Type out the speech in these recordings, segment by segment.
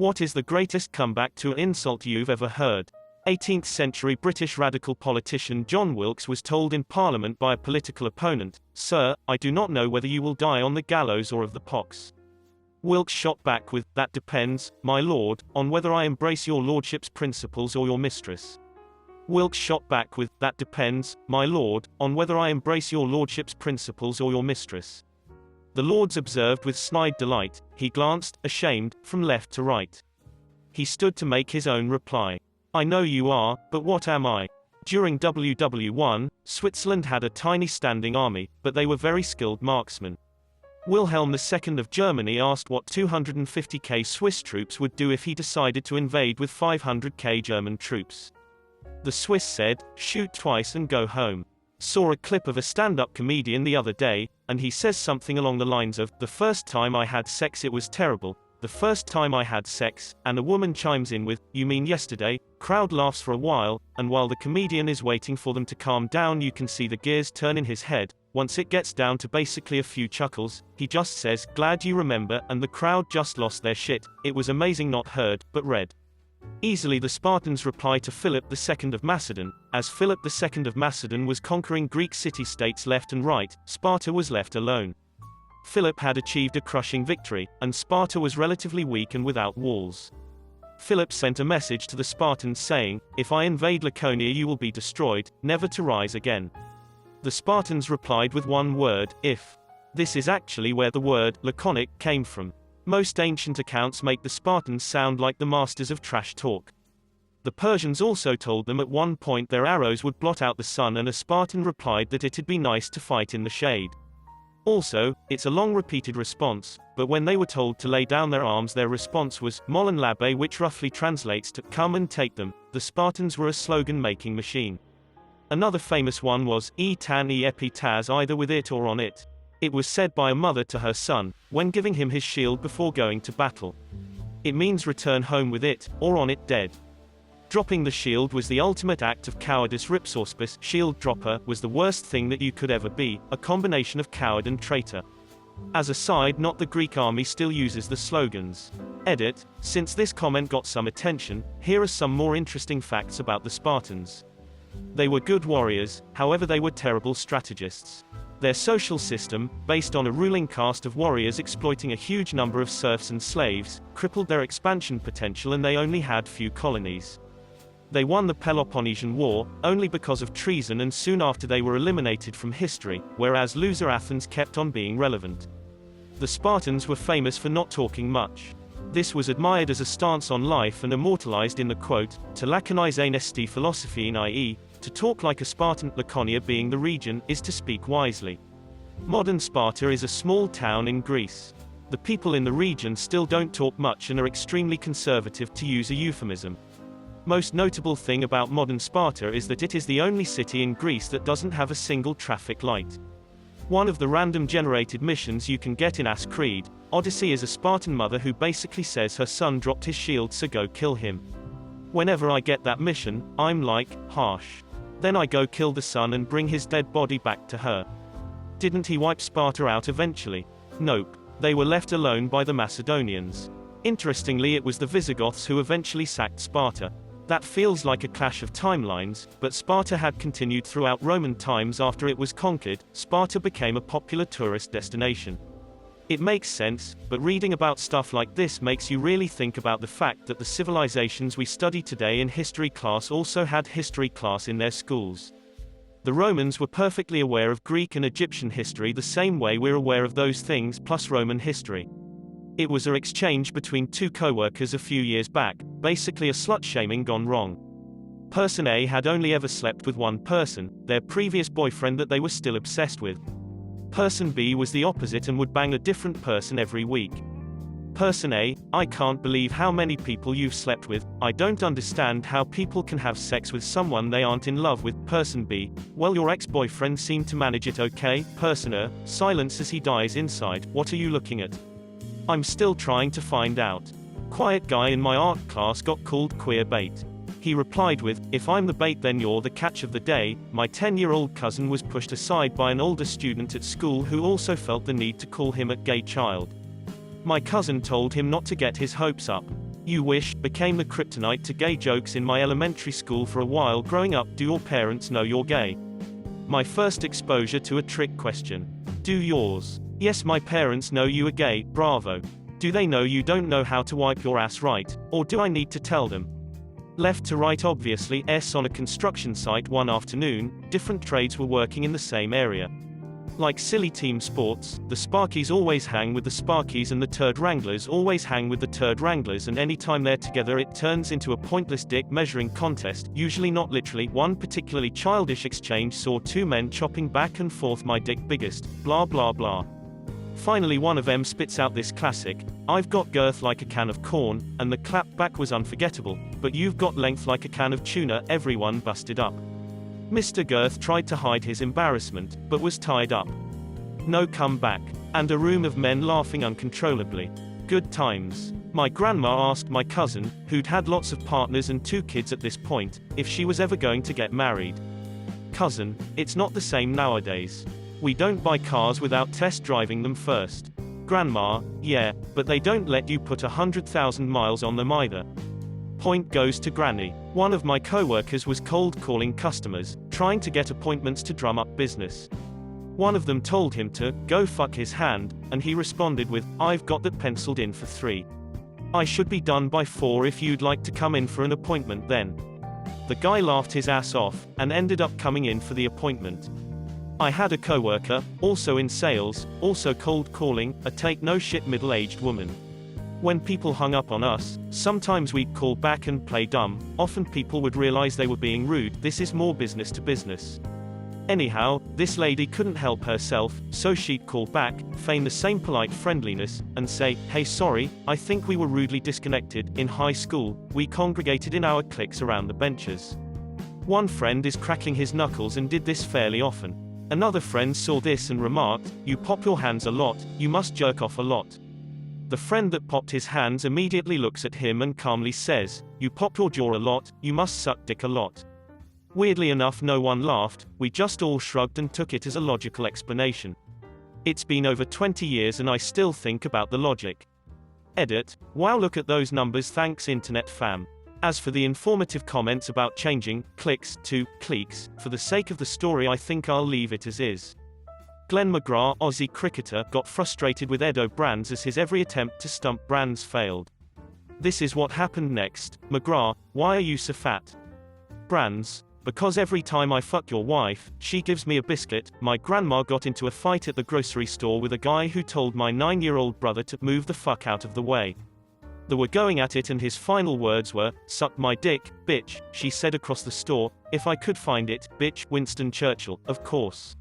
What is the greatest comeback to an insult you've ever heard? 18th century British radical politician John Wilkes was told in Parliament by a political opponent, "Sir, I do not know whether you will die on the gallows or of the pox." Wilkes shot back with, "That depends, my lord, on whether I embrace your lordship's principles or your mistress." Wilkes shot back with, "That depends, my lord, on whether I embrace your lordship's principles or your mistress." The lords observed with snide delight. He glanced, ashamed, from left to right. He stood to make his own reply. "I know you are, but what am I?" During WW1, Switzerland had a tiny standing army, but they were very skilled marksmen. Wilhelm II of Germany asked what 250k Swiss troops would do if he decided to invade with 500k German troops. The Swiss said, "Shoot twice and go home." Saw a clip of a stand-up comedian the other day, and he says something along the lines of, "The first time I had sex it was terrible. The first time I had sex," and a woman chimes in with, "You mean yesterday?" Crowd laughs for a while, and while the comedian is waiting for them to calm down you can see the gears turn in his head. Once it gets down to basically a few chuckles, he just says, "Glad you remember," and the crowd just lost their shit. It was amazing, not heard, but read. Easily the Spartans reply to Philip II of Macedon. As Philip II of Macedon was conquering Greek city-states left and right, Sparta was left alone. Philip had achieved a crushing victory, and Sparta was relatively weak and without walls. Philip sent a message to the Spartans saying, "If I invade Laconia you will be destroyed, never to rise again." The Spartans replied with one word, "If." This is actually where the word laconic came from. Most ancient accounts make the Spartans sound like the masters of trash talk. The Persians also told them at one point their arrows would blot out the sun, and a Spartan replied that it'd be nice to fight in the shade. Also, it's a long repeated response, but when they were told to lay down their arms their response was, "Molon labe," which roughly translates to, "Come and take them." The Spartans were a slogan-making machine. Another famous one was, "E tan e epi taz," either with it or on it. It was said by a mother to her son, when giving him his shield before going to battle. It means return home with it, or on it dead. Dropping the shield was the ultimate act of cowardice. Ripsorspis, shield dropper, was the worst thing that you could ever be, a combination of coward and traitor. As a side note, the Greek army still uses the slogans. Edit, since this comment got some attention, here are some more interesting facts about the Spartans. They were good warriors, however they were terrible strategists. Their social system, based on a ruling caste of warriors exploiting a huge number of serfs and slaves, crippled their expansion potential, and they only had few colonies. They won the Peloponnesian War, only because of treason, and soon after they were eliminated from history, whereas loser Athens kept on being relevant. The Spartans were famous for not talking much. This was admired as a stance on life and immortalized in the quote, "To laconize anesti philosophy," i.e., to talk like a Spartan. Laconia being the region, is to speak wisely. Modern Sparta is a small town in Greece. The people in the region still don't talk much and are extremely conservative, to use a euphemism. Most notable thing about modern Sparta is that it is the only city in Greece that doesn't have a single traffic light. One of the random generated missions you can get in AskReddit, Odyssey, is a Spartan mother who basically says her son dropped his shield, so go kill him. Whenever I get that mission, I'm like, harsh. Then I go kill the son and bring his dead body back to her. Didn't he wipe Sparta out eventually? Nope. They were left alone by the Macedonians. Interestingly, it was the Visigoths who eventually sacked Sparta. That feels like a clash of timelines, but Sparta had continued throughout Roman times. After it was conquered, Sparta became a popular tourist destination. It makes sense, but reading about stuff like this makes you really think about the fact that the civilizations we study today in history class also had history class in their schools. The Romans were perfectly aware of Greek and Egyptian history the same way we're aware of those things plus Roman history. It was an exchange between two co-workers a few years back, basically a slut-shaming gone wrong. Person A had only ever slept with one person, their previous boyfriend that they were still obsessed with. Person B was the opposite and would bang a different person every week. Person A, "I can't believe how many people you've slept with. I don't understand how people can have sex with someone they aren't in love with." Person B, "Well, your ex-boyfriend seemed to manage it okay." Person A, silence as he dies inside, "What are you looking at?" "I'm still trying to find out." Quiet guy in my art class got called queer bait. He replied with, "If I'm the bait then you're the catch of the day." My 10-year-old cousin was pushed aside by an older student at school who also felt the need to call him a gay child. My cousin told him not to get his hopes up. You wish became the kryptonite to gay jokes in my elementary school for a while growing up. Do your parents know you're gay? My first exposure to a trick question. Do yours? Yes, my parents know you are gay. Bravo. Do they know you don't know how to wipe your ass right? Or do I need to tell them? Left to right, obviously. S. On a construction site one afternoon, different trades were working in the same area. Like silly team sports, the Sparkies always hang with the Sparkies and the Turd Wranglers always hang with the Turd Wranglers, and anytime they're together it turns into a pointless dick measuring contest, usually not literally. One particularly childish exchange saw two men chopping back and forth, my dick biggest, blah blah blah. Finally one of them spits out this classic, I've got girth like a can of corn, and the clap back was unforgettable, but you've got length like a can of tuna. Everyone busted up. Mr. Girth tried to hide his embarrassment, but was tied up. No comeback. And a room of men laughing uncontrollably. Good times. My grandma asked my cousin, who'd had lots of partners and 2 kids at this point, if she was ever going to get married. Cousin, it's not the same nowadays. We don't buy cars without test driving them first. Grandma, yeah, but they don't let you put 100,000 miles on them either. Point goes to Granny. One of my co-workers was cold calling customers, trying to get appointments to drum up business. One of them told him to go fuck his hand, and he responded with, I've got that penciled in for 3. I should be done by 4 if you'd like to come in for an appointment then. The guy laughed his ass off, and ended up coming in for the appointment. I had a co-worker, also in sales, also cold calling, a take no shit middle-aged woman. When people hung up on us, sometimes we'd call back and play dumb, often people would realize they were being rude. This is more business to business. Anyhow, this lady couldn't help herself, so she'd call back, feign the same polite friendliness, and say, hey sorry, I think we were rudely disconnected. In high school, we congregated in our cliques around the benches. One friend is cracking his knuckles and did this fairly often. Another friend saw this and remarked, you pop your hands a lot, you must jerk off a lot. The friend that popped his hands immediately looks at him and calmly says, you pop your jaw a lot, you must suck dick a lot. Weirdly enough no one laughed, we just all shrugged and took it as a logical explanation. It's been over 20 years and I still think about the logic. Edit. Wow, look at those numbers, thanks internet fam. As for the informative comments about changing cliques to cliques, for the sake of the story I think I'll leave it as is. Glenn McGrath, Aussie cricketer, got frustrated with Ed O'Brands as his every attempt to stump Brands failed. This is what happened next. McGrath, why are you so fat? Brands, because every time I fuck your wife, she gives me a biscuit. My grandma got into a fight at the grocery store with a guy who told my 9-year-old brother to move the fuck out of the way. They were going at it and his final words were, suck my dick, bitch, she said across the store, if I could find it, bitch. Winston Churchill, of course.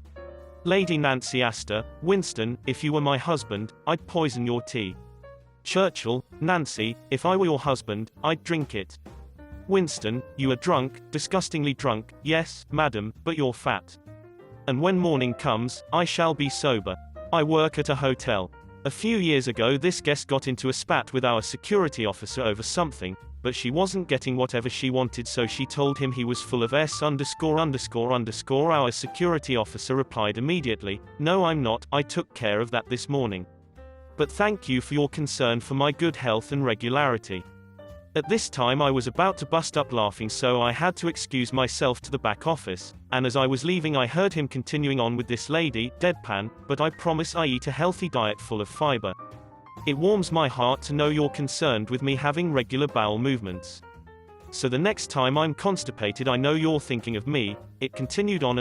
Lady Nancy Astor, Winston, if you were my husband, I'd poison your tea. Churchill, Nancy, if I were your husband, I'd drink it. Winston, you are drunk, disgustingly drunk, yes, madam, but you're fat. And when morning comes, I shall be sober. I work at a hotel. A few years ago this guest got into a spat with our security officer over something, but she wasn't getting whatever she wanted, so she told him he was full of S______. Our security officer replied immediately, no I'm not, I took care of that this morning. But thank you for your concern for my good health and regularity. At this time I was about to bust up laughing, so I had to excuse myself to the back office, and as I was leaving I heard him continuing on with this lady, deadpan, but I promise I eat a healthy diet full of fiber. It warms my heart to know you're concerned with me having regular bowel movements. So the next time I'm constipated I know you're thinking of me. It continued on,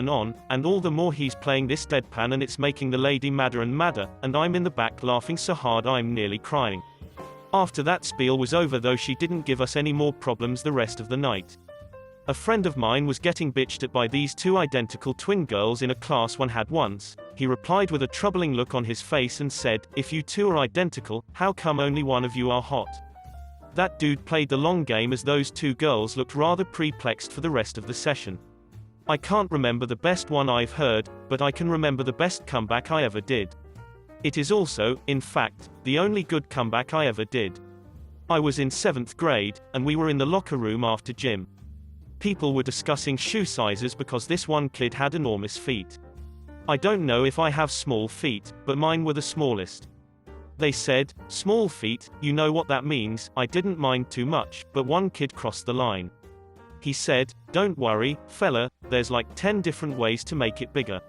and all the more he's playing this deadpan and it's making the lady madder and madder, and I'm in the back laughing so hard I'm nearly crying. After that spiel was over though, she didn't give us any more problems the rest of the night. A friend of mine was getting bitched at by these 2 identical twin girls in a class one had once. He replied with a troubling look on his face and said, if you 2 are identical, how come only one of you are hot? That dude played the long game as those 2 girls looked rather perplexed for the rest of the session. I can't remember the best one I've heard, but I can remember the best comeback I ever did. It is also, in fact, the only good comeback I ever did. I was in 7th grade, and we were in the locker room after gym. People were discussing shoe sizes because this one kid had enormous feet. I don't know if I have small feet, but mine were the smallest. They said, small feet, you know what that means. I didn't mind too much, but one kid crossed the line. He said, don't worry, fella, there's like 10 different ways to make it bigger.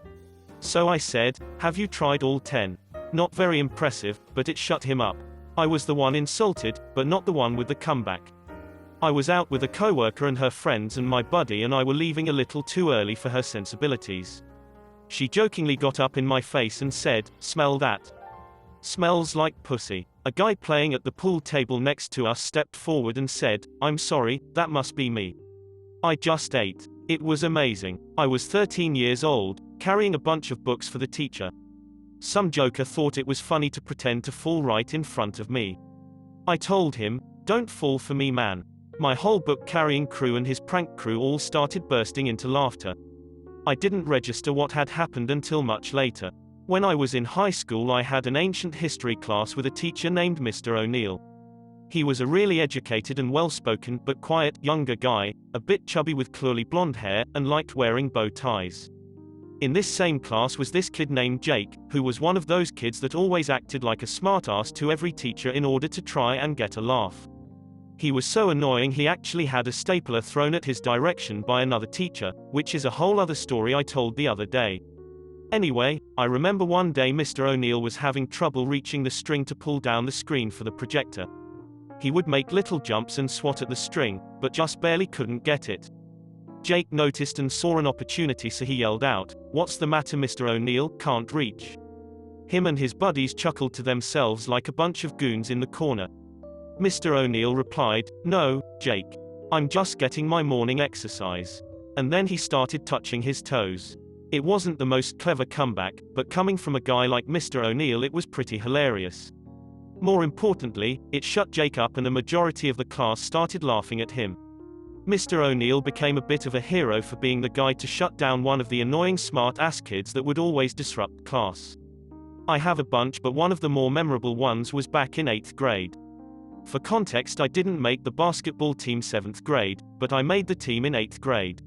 So I said, have you tried all 10? Not very impressive, but it shut him up. I was the one insulted, but not the one with the comeback. I was out with a coworker and her friends, and my buddy and I were leaving a little too early for her sensibilities. She jokingly got up in my face and said, smell that. Smells like pussy. A guy playing at the pool table next to us stepped forward and said, I'm sorry, that must be me. I just ate. It was amazing. I was 13 years old, carrying a bunch of books for the teacher. Some joker thought it was funny to pretend to fall right in front of me. I told him, don't fall for me, man. My whole book carrying crew and his prank crew all started bursting into laughter. I didn't register what had happened until much later. When I was in high school, I had an ancient history class with a teacher named Mr. O'Neill. He was a really educated and well-spoken but quiet, younger guy, a bit chubby with curly blonde hair, and liked wearing bow ties. In this same class was this kid named Jake, who was one of those kids that always acted like a smartass to every teacher in order to try and get a laugh. He was so annoying he actually had a stapler thrown at his direction by another teacher, which is a whole other story I told the other day. Anyway, I remember one day Mr. O'Neill was having trouble reaching the string to pull down the screen for the projector. He would make little jumps and swat at the string, but just barely couldn't get it. Jake noticed and saw an opportunity, so he yelled out, "What's the matter, Mr. O'Neill, can't reach?" Him and his buddies chuckled to themselves like a bunch of goons in the corner. Mr. O'Neill replied, "No, Jake. I'm just getting my morning exercise." And then he started touching his toes. It wasn't the most clever comeback, but coming from a guy like Mr. O'Neill, it was pretty hilarious. More importantly, it shut Jake up and a majority of the class started laughing at him. Mr. O'Neill became a bit of a hero for being the guy to shut down one of the annoying smart-ass kids that would always disrupt class. I have a bunch, but one of the more memorable ones was back in 8th grade. For context, I didn't make the basketball team 7th grade, but I made the team in 8th grade.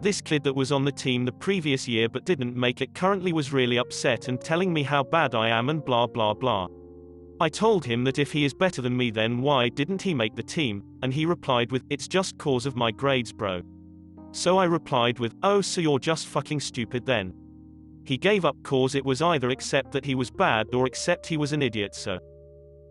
This kid that was on the team the previous year but didn't make it currently was really upset and telling me how bad I am and blah blah blah. I told him that if he is better than me, then why didn't he make the team, and he replied with, "It's just cause of my grades, bro." So I replied with, "Oh, so you're just fucking stupid then." He gave up cause it was either accept that he was bad or accept he was an idiot, so